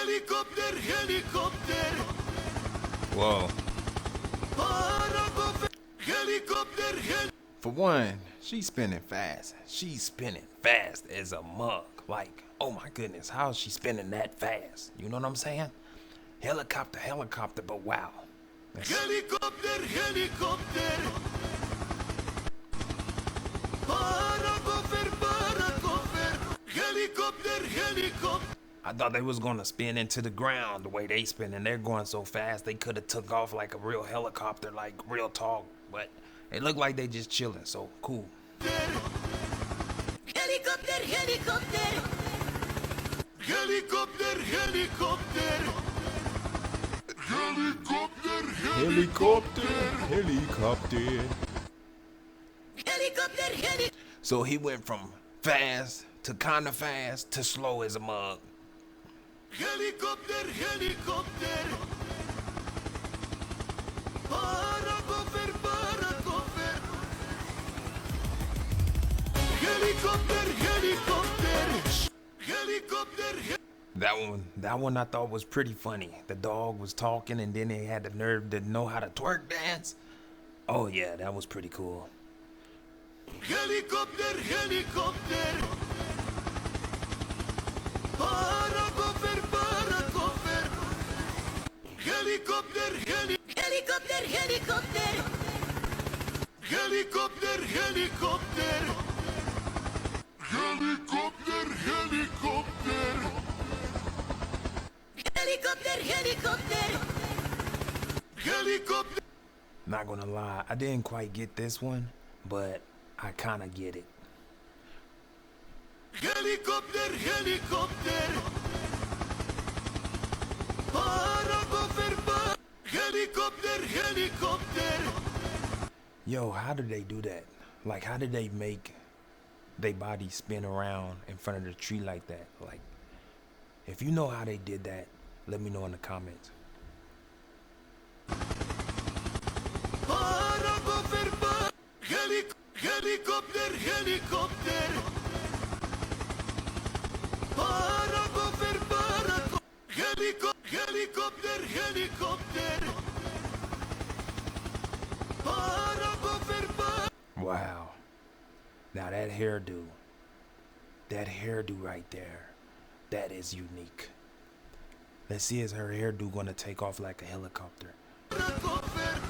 Helicopter, helicopter. Whoa. Helicopter, For one, she's spinning fast. She's spinning fast as a mug. Like, oh my goodness, how is she spinning that fast? You know what I'm saying? Helicopter, helicopter, but wow. helicopter, helicopter. Paracofer, paracofer. Helicopter, helicopter. I thought they was gonna spin into the ground the way they spin, and they're going so fast they could have took off like a real helicopter, like real tall. But it looked like they just chilling, so cool. Helicopter, helicopter. Helicopter, helicopter. Helicopter, Helicopter, helicopter. helicopter, helicopter. So he went from fast to kinda fast to slow as a mug. Helicopter, helicopter. Paracofer, paracofer. Helicopter, helicopter. Helicopter, That one I thought was pretty funny. The dog was talking and then he had the nerve to know how to twerk dance. Oh yeah, that was pretty cool. helicopter, helicopter. Paracofer, paracofer. Helicopter, helicopter, helicopter. Helicopter, helicopter. Helicopter, helicopter. Helicopter, helicopter. Helicopter. Not gonna lie, I didn't quite get this one, but I kinda get it. Helicopter, helicopter. Paracofer, helicopter, helicopter. Yo, how did they do that? Like, how did they make their body spin around in front of the tree like that? Like, if you know how they did that, let me know in the comments. Paracofer, helicopter, helicopter. Paracofer, paracofer. Helicopter, helicopter. Paracofer, Wow. Now that hairdo right there, that is unique. Let's see, is her hairdo gonna take off like a helicopter? paracofer.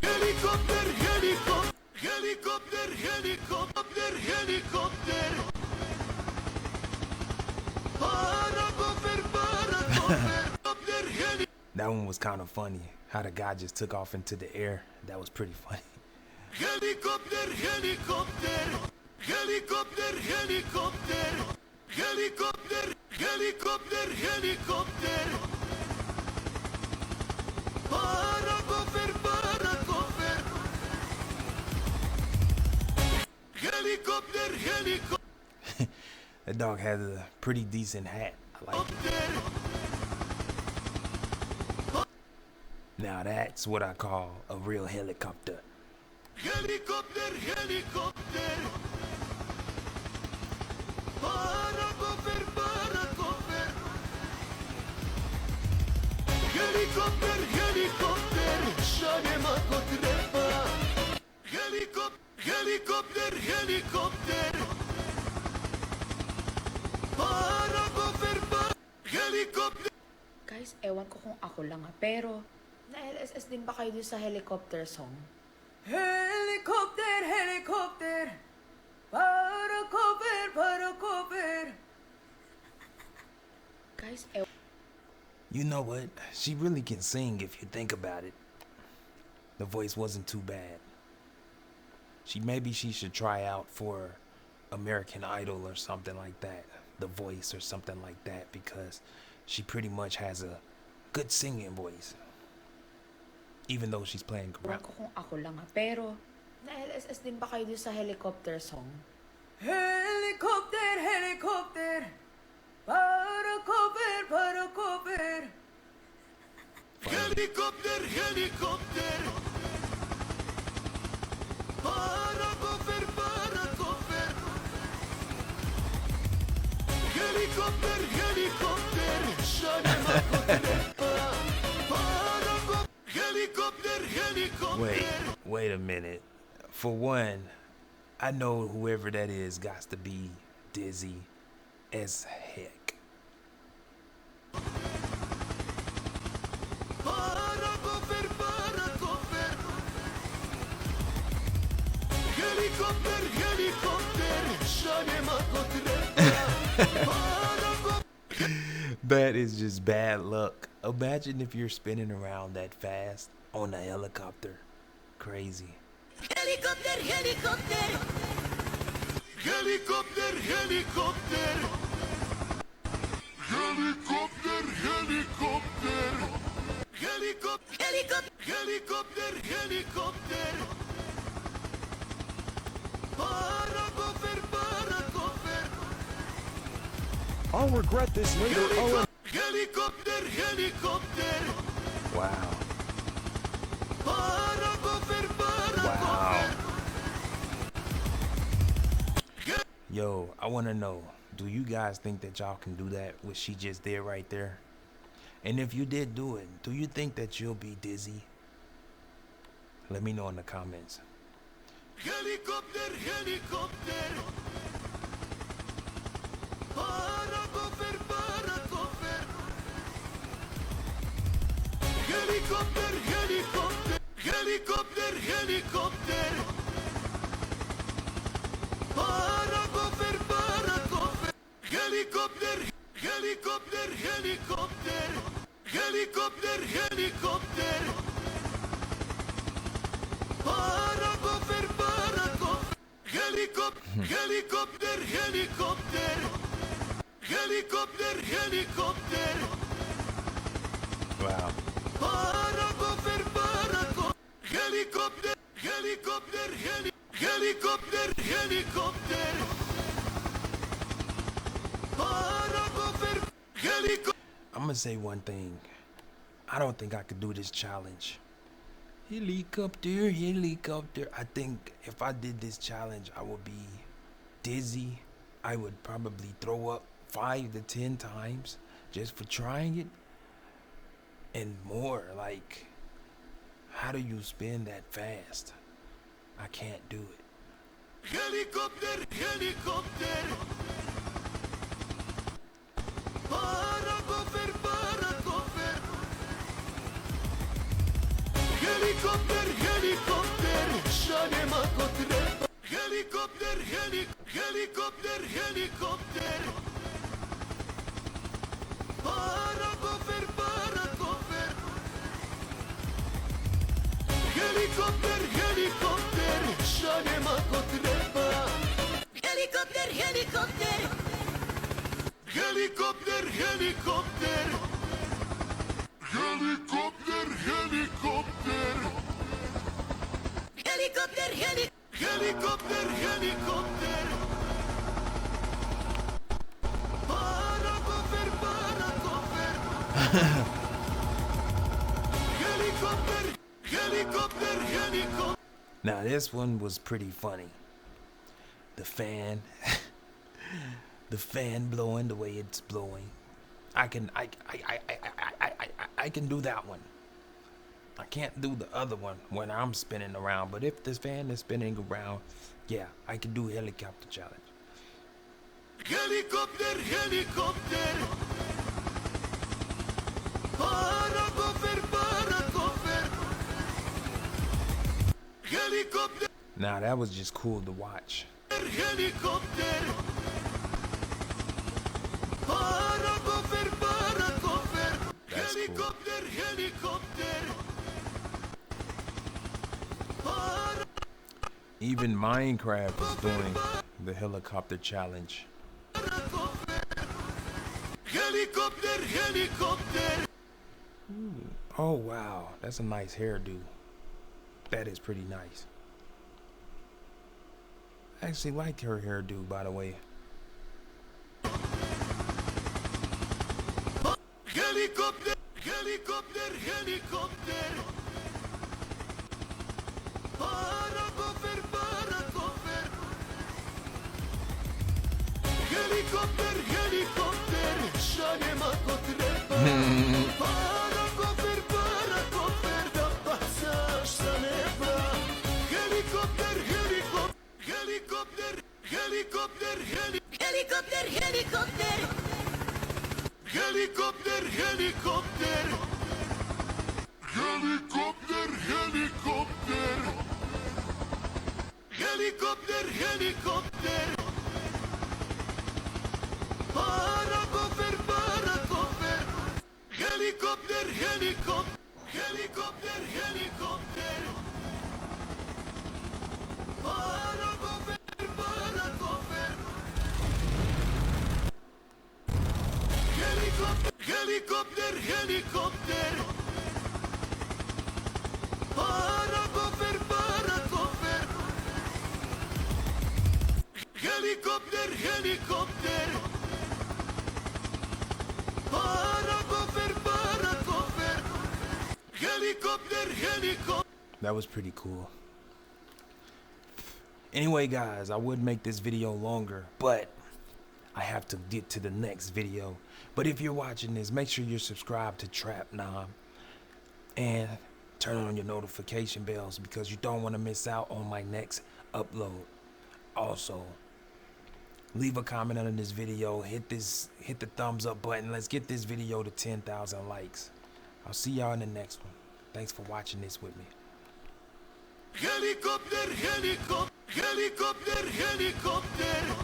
Helicopter, helicopter. Helicopter, helicopter, helicopter. Paracofer, paracofer. That one was kind of funny. How the guy just took off into the air. That was pretty funny. Helicopter, helicopter. Helicopter, helicopter. Helicopter, helicopter, helicopter. Paracofer, paracofer. Helicopter, helicopter. That dog has a pretty decent hat. I like it. Now that's what I call a real helicopter. Helicopter, helicopter. Paracofer, paracofer. Helicopter, helicopter. Shane makotrepa. Helicopter, helicopter. Paracofer, helicopter. Guys, ewan ko kung ako lang pero na-LSS din ba kayo dun sa helicopter song? Helicopter, helicopter, paracofer, paracofer. Guys, You know what? She really can sing if you think about it. The voice wasn't too bad. Maybe she should try out for American Idol or something like that. The Voice or something like that, because she pretty much has a good singing voice. Even though she's playing ewan ko kung ako lang pero na-LSS din ba kayo dun sa helicopter song? Helicopter, helicopter, paracofer, paracofer. Helicopter, helicopter. Paracofer, paracofer. Helikopter, helikopter, szanie ma potrzeba. Helikopter, helikopter. Wait a minute. For one, I know whoever that is got to be dizzy as heck. Parakofer, parakofer. Helikopter, helikopter, szanie ma potrzeba. That is just bad luck. Imagine if you're spinning around that fast on a helicopter. Crazy. Helikopter, helikopter. Helikopter, helikopter. Helikopter, helikopter. Helikopter, helikopter, helikopter. Parakofer, parakofer. I'll regret this later, Owen. Helikopter, helikopter. Wow. Parakofer, parakofer. Wow. Yo, I want to know, do you guys think that y'all can do that, what she just did right there? And if you did do it, do you think that you'll be dizzy? Let me know in the comments. Helikopter, helikopter. Parakofer, parakofer. Helikopter, helikopter. Helikopter, helikopter. Parakofer, parakofer. Helikopter, helikopter, helikopter. Helikopter, helikopter. Parakofer, parakofer. Helikopter, helikopter. Helikopter, helikopter. Wow. Parakofer, parakofer. Helikopter, helikopter, helikopter, helikopter. Parakofer, helikopter. I'm gonna say one thing. I don't think I could do this challenge. Helicopter, helicopter. I think if I did this challenge, I would be dizzy. I would probably throw up 5 to 10 times just for trying it. And more, like, how do you spin that fast? I can't do it. Helikopter, helikopter. Parakofer, parakofer. Helikopter, helikopter, szanie ma potrzeba. Helikopter, helikopter, helikopter. Parakofer, parakofer. Helikopter, helikopter, szanie ma potrzeba. Helikopter, helikopter. Helikopter, helikopter. Helikopter, helikopter. Helikopter, helikopter, helikopter. Parakofer, parakofer. Helikopter, helikopter, helikopter. Now this one was pretty funny. The fan, the fan blowing the way it's blowing. I can do that one. I can't do the other one when I'm spinning around. But if this fan is spinning around, yeah, I can do helicopter challenge. Helikopter, helikopter. Parakofer, parakofer. Helikopter, Now that was just cool to watch. helikopter. Parakofer, parakofer. That's cool. Helikopter, helikopter. Even Minecraft is doing the helicopter challenge. Helikopter, helikopter. Oh wow, that's a nice hairdo. That is pretty nice. I actually like her hairdo, by the way. Helikopter, helikopter, helikopter. Parakofer, parakofer. Helikopter, helikopter. Parakoper da pasaš sa neba. Helikopter, helikopter, helikopter, helikopter, helikopter, helikopter, helikopter, helikopter, helikopter, helikopter, helikopter. Parakoper, parakoper, helikopter, helikopter, helikopter, helikopter. Parakoper, parakoper. Helikopter, helikopter, helikopter. Parakoper, parakoper. Helikopter, helikopter. Parakoper, parakoper. Helikopter, helikopter. That was pretty cool. Anyway, guys, I would make this video longer, but I have to get to the next video. But if you're watching this, make sure you're subscribed to Trap Nom and turn on your notification bells because you don't want to miss out on my next upload. Also, leave a comment under this video, hit the thumbs up button. Let's get this video to 10,000 likes. I'll see y'all in the next one. Thanks for watching this with me. Helikopter, helikopter, helikopter, helikopter.